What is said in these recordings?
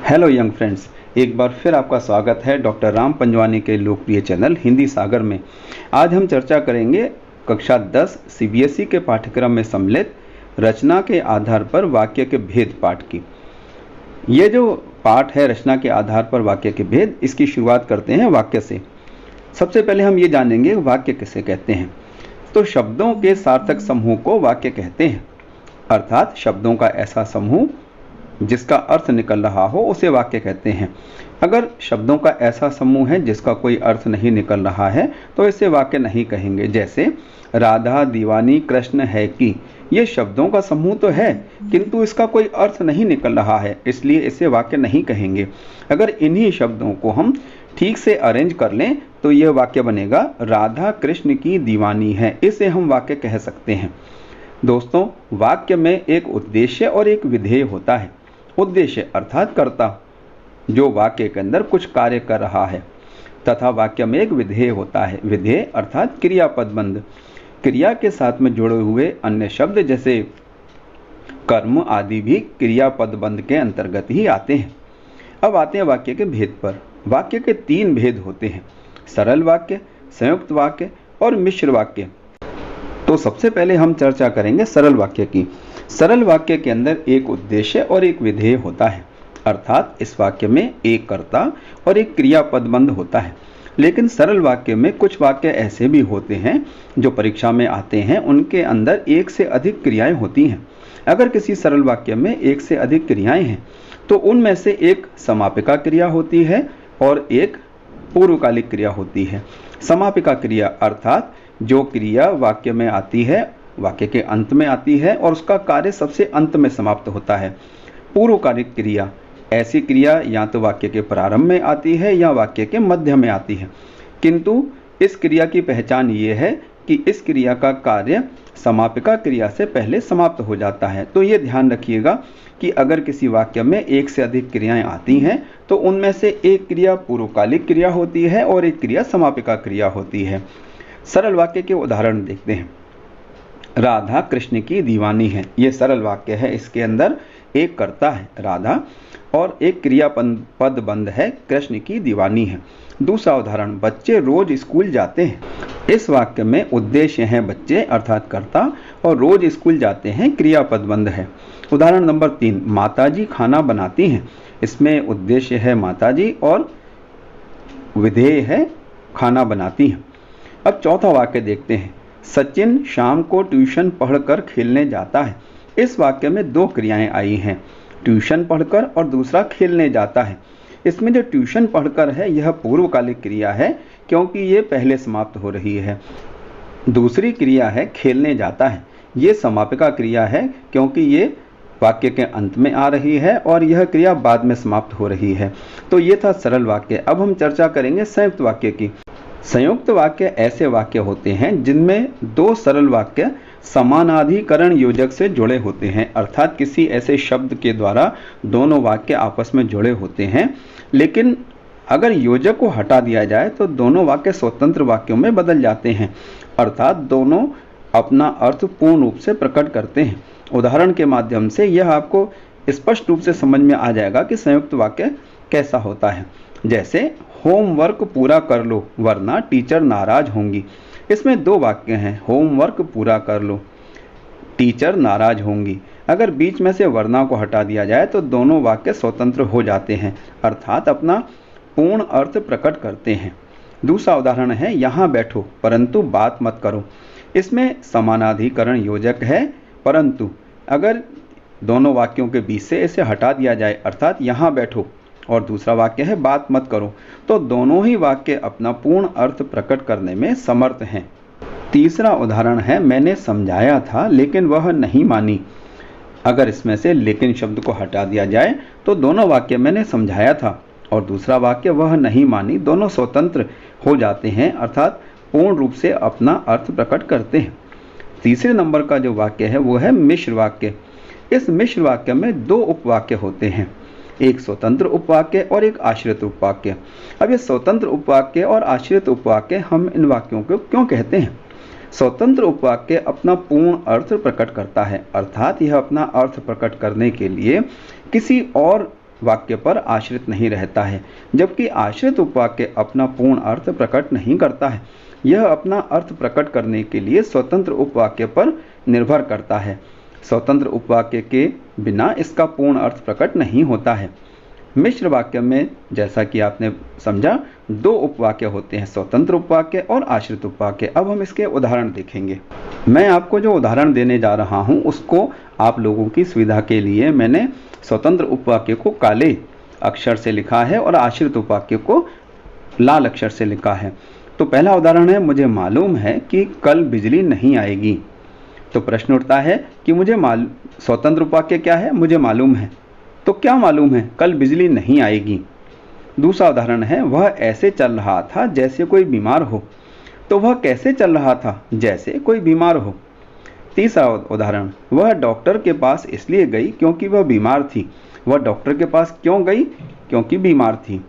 Hello young friends, एक बार फिर आपका स्वागत है डॉक्टर राम पंजवानी के लोकप्रिय चैनल हिंदी सागर में। आज हम चर्चा करेंगे कक्षा 10 सीबीएसई के पाठ्यक्रम में सम्मिलित रचना के आधार पर वाक्य के भेद पाठ की। ये जो पाठ है रचना के आधार पर वाक्य के भेद, इसकी शुरुआत करते हैं वाक्य से। सबसे पहले हम ये जानेंगे वाक्य किसे कहते हैं। तो शब्दों के सार्थक समूह को वाक्य कहते हैं, अर्थात शब्दों का ऐसा समूह जिसका अर्थ निकल रहा हो उसे वाक्य कहते हैं। अगर शब्दों का ऐसा समूह है जिसका कोई अर्थ नहीं निकल रहा है तो इसे वाक्य नहीं कहेंगे। जैसे राधा दीवानी कृष्ण है कि, ये शब्दों का समूह तो है किंतु इसका कोई अर्थ नहीं निकल रहा है, इसलिए इसे वाक्य नहीं कहेंगे। अगर इन्हीं शब्दों को हम ठीक से अरेंज कर लें तो यह वाक्य बनेगा राधा कृष्ण की दीवानी है, इसे हम वाक्य कह सकते हैं। दोस्तों, वाक्य में एक उद्देश्य और एक विधेय होता है। उद्देश्य अर्थात कर्ता, जो वाक्य के अंदर कुछ कार्य कर रहा है, तथा वाक्य में एक विधेय होता है। विधेय अर्थात क्रियापदबंध, क्रिया के साथ में जुड़े हुए अन्य शब्द जैसे कर्म आदि भी क्रियापदबंध के अंतर्गत ही आते हैं। अब आते हैं वाक्य के भेद पर। वाक्य के 3 भेद होते हैं: सरल वाक्य, संयुक्त वाक्य और मिश्र वाक्य। तो सबसे पहले हम चर्चा करेंगे सरल वाक्य की। सरल वाक्य के अंदर एक उद्देश्य और एक विधेय होता है, अर्थात इस वाक्य में एक कर्ता और एक क्रियापदबंध होता है। लेकिन सरल वाक्य में कुछ वाक्य ऐसे भी होते हैं जो परीक्षा में आते हैं, उनके अंदर एक से अधिक क्रियाएं होती हैं। अगर किसी सरल वाक्य में एक से अधिक क्रियाएं हैं तो उनमें से एक समापिका क्रिया होती है और एक पूर्वकालिक क्रिया होती है। समापिका क्रिया अर्थात जो क्रिया वाक्य में आती है, वाक्य के अंत में आती है और उसका कार्य सबसे अंत में समाप्त होता है। पूर्वकालिक क्रिया ऐसी क्रिया या तो वाक्य के प्रारंभ में आती है या वाक्य के मध्य में आती है, किंतु इस क्रिया की पहचान ये है कि इस क्रिया का कार्य समापिका क्रिया से पहले समाप्त हो जाता है। तो ये ध्यान रखिएगा कि अगर किसी वाक्य में एक से अधिक क्रियाएं आती हैं तो उनमें से एक क्रिया पूर्वकालिक क्रिया होती है और एक क्रिया समापिका क्रिया होती है। सरल वाक्य के उदाहरण देखते हैं। राधा कृष्ण की दीवानी है, ये सरल वाक्य है। इसके अंदर एक कर्ता है राधा और एक क्रियापदबंध है कृष्ण की दीवानी है। दूसरा उदाहरण, बच्चे रोज स्कूल जाते हैं। इस वाक्य में उद्देश्य है बच्चे अर्थात कर्ता और रोज स्कूल जाते हैं क्रियापदबंध है। उदाहरण नंबर 3, माताजी खाना बनाती हैं। इसमें उद्देश्य है माताजी और विधेय है खाना बनाती हैं। अब चौथा वाक्य देखते हैं, सचिन शाम को ट्यूशन पढ़कर खेलने जाता है। इस वाक्य में 2 क्रियाएं आई हैं, ट्यूशन पढ़कर और दूसरा खेलने जाता है। इसमें जो ट्यूशन पढ़कर है यह पूर्वकालिक क्रिया है क्योंकि ये पहले समाप्त हो रही है। दूसरी क्रिया है खेलने जाता है, ये समापिका क्रिया है क्योंकि ये वाक्य के अंत में आ रही है और यह क्रिया बाद में समाप्त हो रही है। तो ये था सरल वाक्य। अब हम चर्चा करेंगे संयुक्त वाक्य की। संयुक्त वाक्य ऐसे वाक्य होते हैं जिनमें 2 सरल वाक्य समानाधिकरण योजक से जुड़े होते हैं, अर्थात किसी ऐसे शब्द के द्वारा दोनों वाक्य आपस में जुड़े होते हैं, लेकिन अगर योजक को हटा दिया जाए तो दोनों वाक्य स्वतंत्र वाक्यों में बदल जाते हैं, अर्थात दोनों अपना अर्थ पूर्ण रूप से प्रकट करते हैं। उदाहरण के माध्यम से यह आपको स्पष्ट रूप से समझ में आ जाएगा कि संयुक्त वाक्य कैसा होता है। जैसे होमवर्क पूरा कर लो वरना टीचर नाराज होंगी। इसमें 2 वाक्य हैं, होमवर्क पूरा कर लो, टीचर नाराज होंगी। अगर बीच में से वरना को हटा दिया जाए तो दोनों वाक्य स्वतंत्र हो जाते हैं, अर्थात अपना पूर्ण अर्थ प्रकट करते हैं। दूसरा उदाहरण है, यहाँ बैठो परंतु बात मत करो। इसमें समानाधिकरण योजक है, परंतु अगर दोनों वाक्यों के बीच से इसे हटा दिया जाए, अर्थात यहाँ बैठो और दूसरा वाक्य है बात मत करो, तो दोनों ही वाक्य अपना पूर्ण अर्थ प्रकट करने में समर्थ हैं। तीसरा उदाहरण है, मैंने समझाया था लेकिन वह नहीं मानी। अगर इसमें से लेकिन शब्द को हटा दिया जाए तो दोनों वाक्य मैंने समझाया था और दूसरा वाक्य वह नहीं मानी, दोनों स्वतंत्र हो जाते हैं, अर्थात पूर्ण रूप से अपना अर्थ प्रकट करते हैं। तीसरे नंबर का जो वाक्य है वो है मिश्र वाक्य। इस मिश्र वाक्य में 2 उपवाक्य होते हैं, एक स्वतंत्र उपवाक्य और एक आश्रित उपवाक्य। अब ये स्वतंत्र उपवाक्य और आश्रित उपवाक्य हम इन वाक्यों को क्यों कहते हैं? स्वतंत्र उपवाक्य अपना पूर्ण अर्थ प्रकट करता है, अर्थात यह अपना अर्थ प्रकट करने के लिए किसी और वाक्य पर आश्रित नहीं रहता है, जबकि आश्रित उपवाक्य अपना पूर्ण अर्थ प्रकट नहीं करता है। यह अपना अर्थ प्रकट करने के लिए स्वतंत्र उपवाक्य पर निर्भर करता है। स्वतंत्र उपवाक्य के बिना इसका पूर्ण अर्थ प्रकट नहीं होता है। मिश्र वाक्य में जैसा कि आपने समझा, दो उपवाक्य होते हैं, स्वतंत्र उपवाक्य और आश्रित उपवाक्य। अब हम इसके उदाहरण देखेंगे। मैं आपको जो उदाहरण देने जा रहा हूं उसको आप लोगों की सुविधा के लिए मैंने स्वतंत्र उपवाक्य को काले अक्षर से लिखा है और आश्रित उपवाक्य को लाल अक्षर से लिखा है। तो पहला उदाहरण है, मुझे मालूम है कि कल बिजली नहीं आएगी। तो प्रश्न उठता है कि स्वतंत्र उपवाक्य क्या है? मुझे मालूम है। तो क्या मालूम है? कल बिजली नहीं आएगी। दूसरा उदाहरण है, वह ऐसे चल रहा था जैसे कोई बीमार हो। तो वह कैसे चल रहा था? जैसे कोई बीमार हो। तीसरा उदाहरण, वह डॉक्टर के पास इसलिए गई क्योंकि वह बीमार थी। वह डॉक्टर के पास क्यों गई? क्योंकि बीमार थी।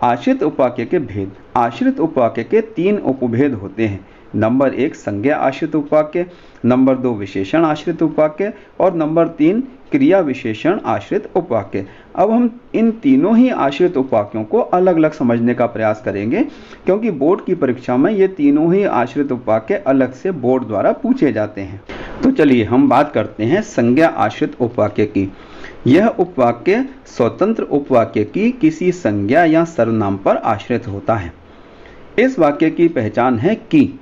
आश्रित उपवाक्य के भेद। आश्रित उपवाक्य के 3 उपभेद होते हैं। नंबर 1 संज्ञा आश्रित उपवाक्य, नंबर 2 विशेषण आश्रित उपवाक्य और नंबर 3 क्रिया विशेषण आश्रित उपवाक्य। अब हम इन तीनों ही आश्रित उपवाक्यों को अलग अलग समझने का प्रयास करेंगे, क्योंकि बोर्ड की परीक्षा में ये तीनों ही आश्रित उपवाक्य अलग से बोर्ड द्वारा पूछे जाते हैं। तो चलिए हम बात करते हैं संज्ञा आश्रित उपवाक्य की। यह उपवाक्य स्वतंत्र उपवाक्य की किसी संज्ञा या सर्वनाम पर आश्रित होता है। इस वाक्य की पहचान है कि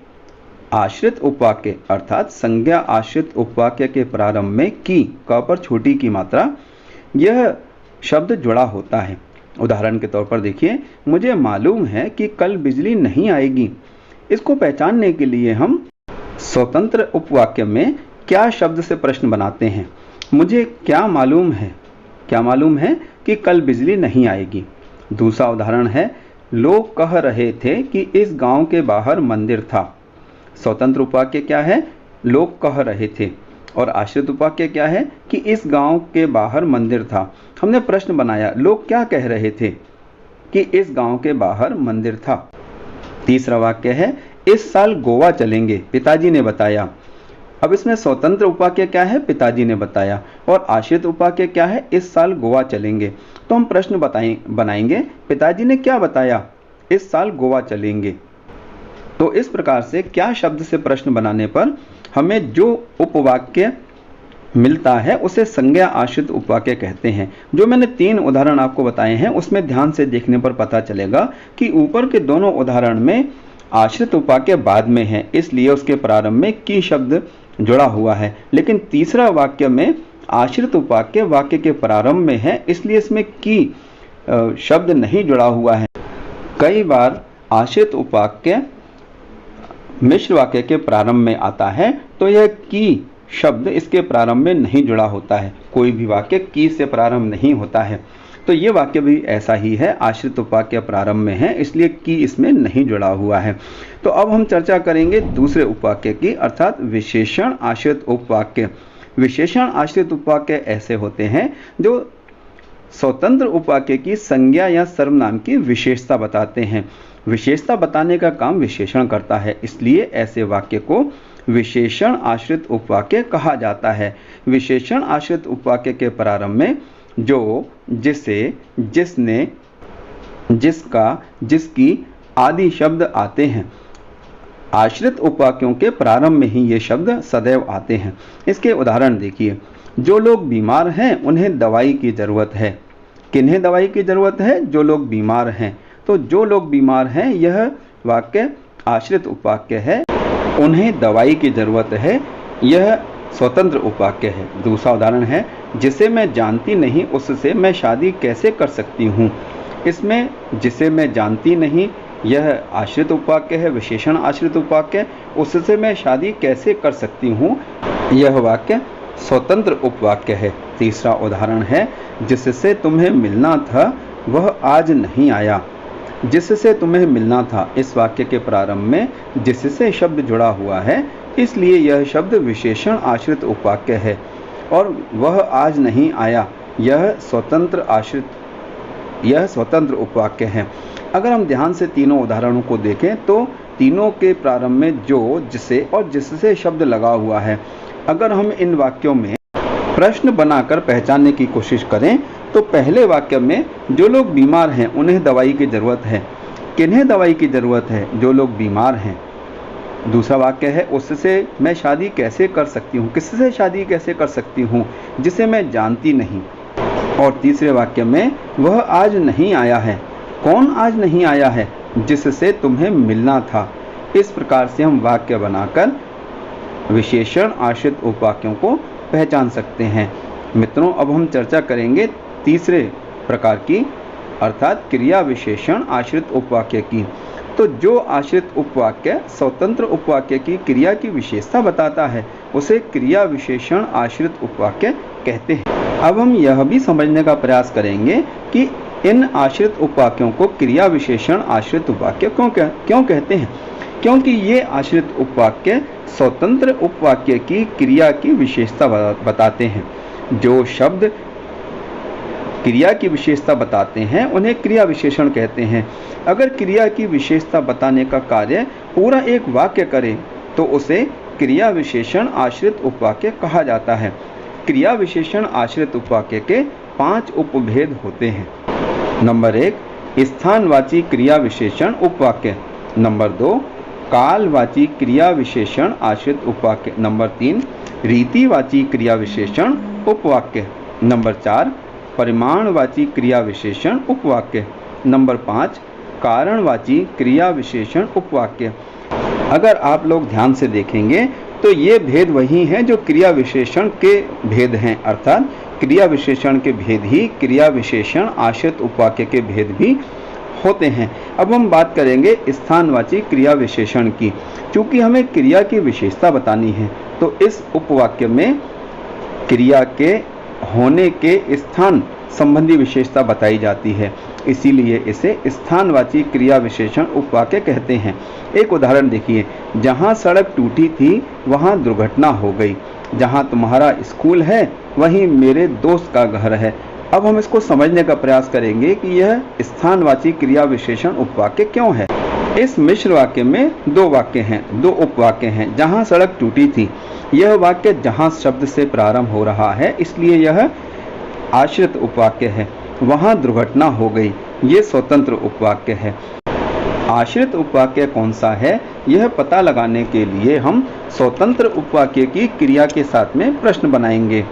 आश्रित उपवाक्य अर्थात संज्ञा आश्रित उपवाक्य के प्रारंभ में की, क पर छोटी की मात्रा, यह शब्द जुड़ा होता है। उदाहरण के तौर पर देखिए, मुझे मालूम है कि कल बिजली नहीं आएगी। इसको पहचानने के लिए हम स्वतंत्र उपवाक्य में क्या शब्द से प्रश्न बनाते हैं। मुझे क्या मालूम है? क्या मालूम है कि कल बिजली नहीं आएगी। दूसरा उदाहरण है, लोग कह रहे थे कि इस गांव के बाहर मंदिर था। स्वतंत्र उपवाक्य क्या है? लोग कह रहे थे। और आश्रित उपवाक्य क्या है? कि इस गांव के बाहर मंदिर था। हमने प्रश्न बनाया, लोग क्या कह रहे थे? कि इस गांव के बाहर मंदिर था। तीसरा वाक्य है, इस साल गोवा चलेंगे, पिताजी ने बताया। अब इसमें स्वतंत्र उपवाक्य क्या है? पिताजी ने बताया। और आश्रित उपवाक्य क्या है? इस साल गोवा चलेंगे। तो हम प्रश्न बनाएंगे, पिताजी ने क्या बताया? इस साल गोवा चलेंगे। तो इस प्रकार से क्या शब्द से प्रश्न बनाने पर हमें जो उपवाक्य मिलता है उसे संज्ञा आश्रित उपवाक्य कहते हैं। जो मैंने 3 उदाहरण आपको बताए हैं उसमें ध्यान से देखने पर पता चलेगा कि ऊपर के दोनों उदाहरण में आश्रित उपवाक्य बाद में है, इसलिए उसके प्रारंभ में की शब्द जुड़ा हुआ है। लेकिन तीसरा वाक्य में आश्रित उपवाक्य वाक्य के प्रारंभ में है, इसलिए इसमें की शब्द नहीं जुड़ा हुआ है। कई बार आश्रित उपवाक्य मिश्र वाक्य के प्रारंभ में आता है, तो यह की शब्द इसके प्रारंभ में नहीं जुड़ा होता है। कोई भी वाक्य की से प्रारंभ नहीं होता है। तो ये वाक्य भी ऐसा ही है, आश्रित उपवाक्य प्रारंभ में है, इसलिए की इसमें नहीं जुड़ा हुआ है। तो अब हम चर्चा करेंगे दूसरे उपवाक्य की, अर्थात विशेषण आश्रित उपवाक्य। विशेषण आश्रित उपवाक्य ऐसे होते हैं जो स्वतंत्र उपवाक्य की संज्ञा या सर्वनाम की विशेषता बताते हैं। विशेषता बताने का काम विशेषण करता है, इसलिए ऐसे वाक्य को विशेषण आश्रित उपवाक्य कहा जाता है। विशेषण आश्रित उपवाक्य के प्रारंभ में जो, जिसे, जिसने, जिसका, जिसकी आदि शब्द आते हैं। आश्रित उपवाक्यों के प्रारंभ में ही ये शब्द सदैव आते हैं। इसके उदाहरण देखिए, जो लोग बीमार हैं उन्हें दवाई की जरूरत है। किन्हें दवाई की जरूरत है? जो लोग बीमार हैं। तो जो लोग बीमार हैं यह वाक्य आश्रित उपवाक्य है। उन्हें दवाई की जरूरत है, यह स्वतंत्र उपवाक्य है। दूसरा उदाहरण है, जिसे मैं जानती नहीं उससे मैं शादी कैसे कर सकती हूँ। इसमें जिसे मैं जानती नहीं यह आश्रित उपवाक्य है, विशेषण आश्रित उपवाक्य। उससे मैं शादी कैसे कर सकती हूँ, यह वाक्य स्वतंत्र उपवाक्य है। तीसरा उदाहरण है, जिससे तुम्हें मिलना था वह आज नहीं आया। जिससे तुम्हें मिलना था, इस वाक्य के प्रारंभ में जिससे शब्द जुड़ा हुआ है, इसलिए यह शब्द विशेषण आश्रित उपवाक्य है। और वह आज नहीं आया, यह स्वतंत्र उपवाक्य है। अगर हम ध्यान से तीनों उदाहरणों को देखें तो तीनों के प्रारंभ में जो, जिसे और जिससे शब्द लगा हुआ है। अगर हम इन वाक्यों में प्रश्न बनाकर पहचानने की कोशिश करें तो पहले वाक्य में जो लोग बीमार हैं उन्हें दवाई की ज़रूरत है। किन्हें दवाई की ज़रूरत है? जो लोग बीमार हैं। दूसरा वाक्य है उससे मैं शादी कैसे कर सकती हूँ, किससे शादी कैसे कर सकती हूँ जिसे मैं जानती नहीं। और तीसरे वाक्य में वह आज नहीं आया है। कौन आज नहीं आया है? जिससे तुम्हें मिलना था। इस प्रकार से हम वाक्य बनाकर विशेषण आश्रित उपवाक्यों को पहचान सकते हैं। मित्रों, अब हम चर्चा करेंगे तीसरे प्रकार की, अर्थात क्रिया विशेषण आश्रित उपवाक्य की। तो जो आश्रित उपवाक्य स्वतंत्र उपवाक्य की क्रिया की विशेषता बताता है उसे क्रिया विशेषण आश्रित उपवाक्य कहते हैं। अब हम यह भी समझने का प्रयास करेंगे कि इन आश्रित उपवाक्यों को क्रिया विशेषण आश्रित उपवाक्य क्यों कहते हैं। क्योंकि ये आश्रित उपवाक्य स्वतंत्र उपवाक्य की क्रिया की विशेषता बताते हैं। जो शब्द क्रिया की विशेषता बताते हैं उन्हें क्रिया विशेषण कहते हैं। अगर क्रिया की विशेषता बताने का कार्य पूरा एक वाक्य करे तो उसे क्रिया विशेषण आश्रित उपवाक्य कहा जाता है। क्रिया विशेषण आश्रित उपवाक्य के 5 उपभेद होते हैं। नंबर 1, स्थानवाची क्रिया विशेषण उपवाक्य। नंबर 2, कालवाची क्रिया विशेषण आश्रित उपवाक्य। नंबर 3, रीतिवाची क्रिया विशेषण उपवाक्य। नंबर 4, परिमाणवाची क्रिया विशेषण उपवाक्य। नंबर 5, कारणवाची क्रिया विशेषण उपवाक्य। अगर आप लोग ध्यान से देखेंगे तो ये भेद वही हैं जो क्रिया विशेषण के भेद हैं, अर्थात क्रिया विशेषण के भेद ही क्रिया विशेषण आश्रित उपवाक्य के भेद भी होते हैं। अब हम बात करेंगे स्थानवाची क्रिया विशेषण की। चूंकि हमें क्रिया की विशेषता बतानी है तो इस उपवाक्य में क्रिया के होने के स्थान संबंधी विशेषता बताई जाती है, इसीलिए इसे स्थानवाची क्रिया विशेषण उपवाक्य कहते हैं। एक उदाहरण देखिए, जहाँ सड़क टूटी थी वहाँ दुर्घटना हो गई। जहाँ तुम्हारा स्कूल है वहीं मेरे दोस्त का घर है। अब हम इसको समझने का प्रयास करेंगे कि यह स्थानवाची क्रिया विशेषण उपवाक्य क्यों है। इस मिश्र वाक्य में 2 वाक्य हैं, 2 उपवाक्य हैं। जहाँ सड़क टूटी थी, यह वाक्य जहाँ शब्द से प्रारंभ हो रहा है इसलिए यह आश्रित उपवाक्य है। वहाँ दुर्घटना हो गई, ये स्वतंत्र उपवाक्य है। आश्रित उपवाक्य कौन सा है यह पता लगाने के लिए हम स्वतंत्र उपवाक्य की क्रिया के साथ में प्रश्न बनाएंगे।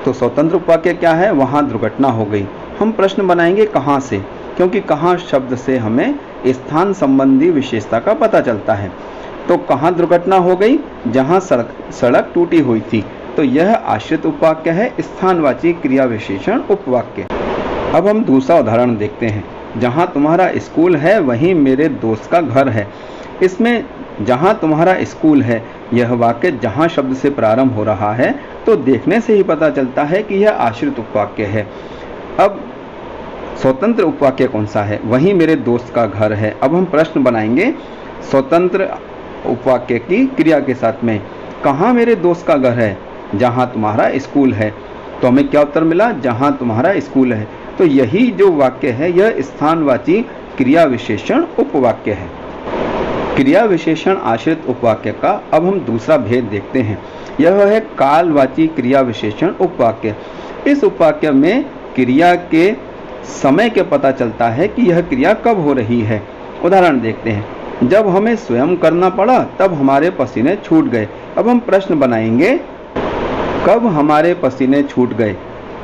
तो स्वतंत्र उपवाक्य क्या है? वहाँ दुर्घटना हो गई। हम प्रश्न बनाएंगे कहाँ से, क्योंकि कहाँ शब्द से हमें स्थान संबंधी विशेषता का पता चलता है। तो कहाँ दुर्घटना हो गई? जहाँ सड़क टूटी हुई थी। तो यह आश्रित उपवाक्य है, स्थानवाची क्रिया विशेषण उपवाक्य। अब हम दूसरा उदाहरण देखते हैं। जहाँ तुम्हारा स्कूल है वहीं मेरे दोस्त का घर है। इसमें जहाँ तुम्हारा स्कूल है, यह वाक्य जहाँ शब्द से प्रारंभ हो रहा है, तो देखने से ही पता चलता है कि यह आश्रित उपवाक्य है। अब स्वतंत्र उपवाक्य कौन सा है? वहीं मेरे दोस्त का घर है। अब हम प्रश्न बनाएंगे स्वतंत्र उपवाक्य की क्रिया के साथ में। कहाँ मेरे दोस्त का घर है? जहाँ तुम्हारा स्कूल है। तो हमें क्या उत्तर मिला? जहाँ तुम्हारा स्कूल है। तो यही जो वाक्य है यह स्थानवाची क्रिया विशेषण उपवाक्य है। क्रिया विशेषण आश्रित उपवाक्य का अब हम दूसरा भेद देखते हैं। यह है कालवाची क्रिया विशेषण उपवाक्य। इस उपवाक्य में क्रिया के समय के पता चलता है कि यह क्रिया कब हो रही है। उदाहरण देखते हैं। जब हमें स्वयं करना पड़ा तब हमारे पसीने छूट गए। अब हम प्रश्न बनाएंगे कब हमारे पसीने छूट गए?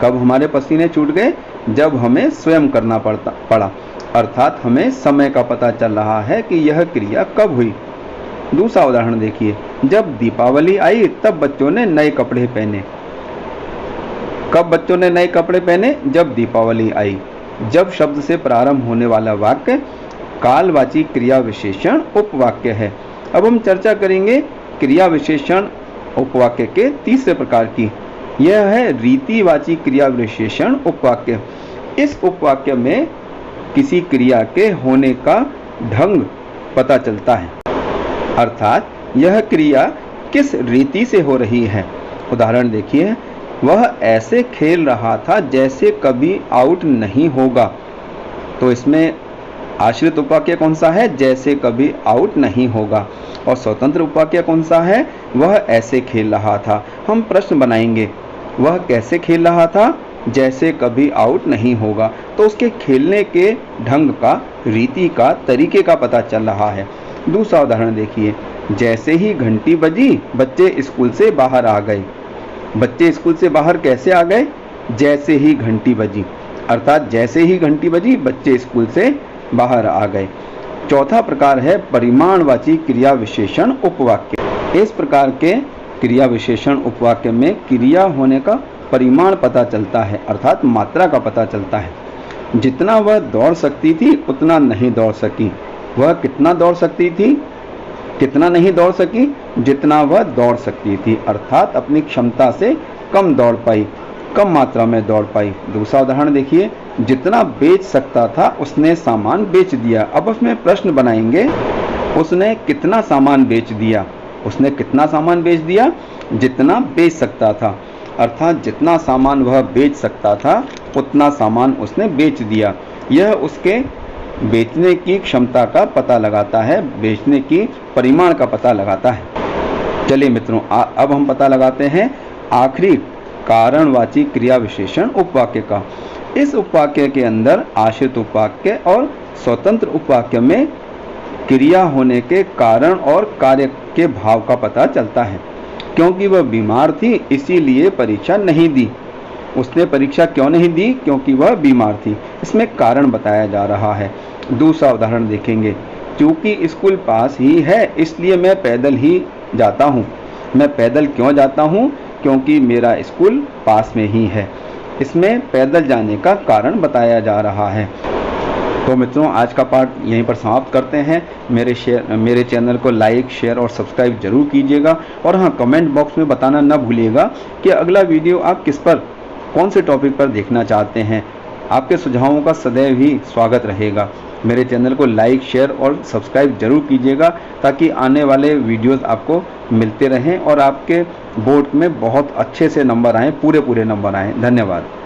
कब हमारे पसीने छूट गए? जब हमें स्वयं करना पड़ा, अर्थात हमें समय का पता चल रहा है कि यह क्रिया कब हुई। दूसरा उदाहरण देखिए। जब दीपावली आई तब बच्चों ने नए कपड़े पहने। कब बच्चों ने नए कपड़े पहने? जब दीपावली आई। जब शब्द से प्रारंभ होने वाला वाक्य कालवाची क्रिया विशेषण उपवाक्य है। अब हम चर्चा करेंगे क्रिया विशेषण उपवाक्य के तीसरे प्रकार की। यह है रीतिवाची क्रिया विशेषण उपवाक्य। इस उपवाक्य में किसी क्रिया के होने का ढंग पता चलता है, अर्थात यह क्रिया किस रीति से हो रही है। उदाहरण देखिए। वह ऐसे खेल रहा था जैसे कभी आउट नहीं होगा। तो इसमें आश्रित उपवाक्य कौन सा है? जैसे कभी आउट नहीं होगा। और स्वतंत्र उपवाक्य कौन सा है? वह ऐसे खेल रहा था। हम प्रश्न बनाएंगे वह कैसे खेल रहा था? जैसे कभी आउट नहीं होगा। तो उसके खेलने के ढंग का, रीति का, तरीके का पता चल रहा है। दूसरा उदाहरण देखिए, जैसे ही घंटी बजी बच्चे स्कूल से बाहर आ गए। बच्चे स्कूल से बाहर कैसे आ गए? जैसे ही घंटी बजी, अर्थात जैसे ही घंटी बजी बच्चे स्कूल से बाहर आ गए। चौथा प्रकार है परिमाणवाची क्रिया विशेषण उपवाक्य। इस प्रकार के क्रिया विशेषण उपवाक्य में क्रिया होने का परिमाण पता चलता है, अर्थात मात्रा का पता चलता है। जितना वह दौड़ सकती थी उतना नहीं दौड़ सकी। वह कितना दौड़ सकती थी, कितना नहीं दौड़ सकी? जितना वह दौड़ सकती थी, अर्थात अपनी क्षमता से कम दौड़ पाई, कम मात्रा में दौड़ पाई। दूसरा उदाहरण देखिए, जितना बेच सकता था उसने सामान बेच दिया। अब उसमें प्रश्न बनाएंगे, उसने कितना सामान बेच दिया? उसने कितना सामान बेच दिया? जितना बेच सकता था, अर्थात जितना सामान वह बेच सकता था उतना सामान उसने बेच दिया। यह उसके बेचने की क्षमता का पता लगाता है, बेचने की परिमाण का पता लगाता है। चलिए मित्रों, अब हम पता लगाते हैं आखिरी कारणवाची क्रिया विशेषण उपवाक्य का। इस उपवाक्य के अंदर आश्रित उपवाक्य और स्वतंत्र उपवाक्य में क्रिया होने के कारण और कार्य के भाव का पता चलता है। क्योंकि वह बीमार थी इसीलिए परीक्षा नहीं दी। उसने परीक्षा क्यों नहीं दी? क्योंकि वह बीमार थी। इसमें कारण बताया जा रहा है। दूसरा उदाहरण देखेंगे, क्योंकि स्कूल पास ही है इसलिए मैं पैदल ही जाता हूँ। मैं पैदल क्यों जाता हूँ? क्योंकि मेरा स्कूल पास में ही है। इसमें पैदल जाने का कारण बताया जा रहा है। तो मित्रों, आज का पाठ यहीं पर समाप्त करते हैं। मेरे चैनल को लाइक, शेयर और सब्सक्राइब जरूर कीजिएगा। और हाँ, कमेंट बॉक्स में बताना न भूलिएगा कि अगला वीडियो आप किस पर, कौन से टॉपिक पर देखना चाहते हैं। आपके सुझावों का सदैव ही स्वागत रहेगा। मेरे चैनल को लाइक, शेयर और सब्सक्राइब जरूर कीजिएगा ताकि आने वाले वीडियोस आपको मिलते रहें और आपके बोर्ड में बहुत अच्छे से नंबर आएँ, पूरे नंबर आएँ। धन्यवाद।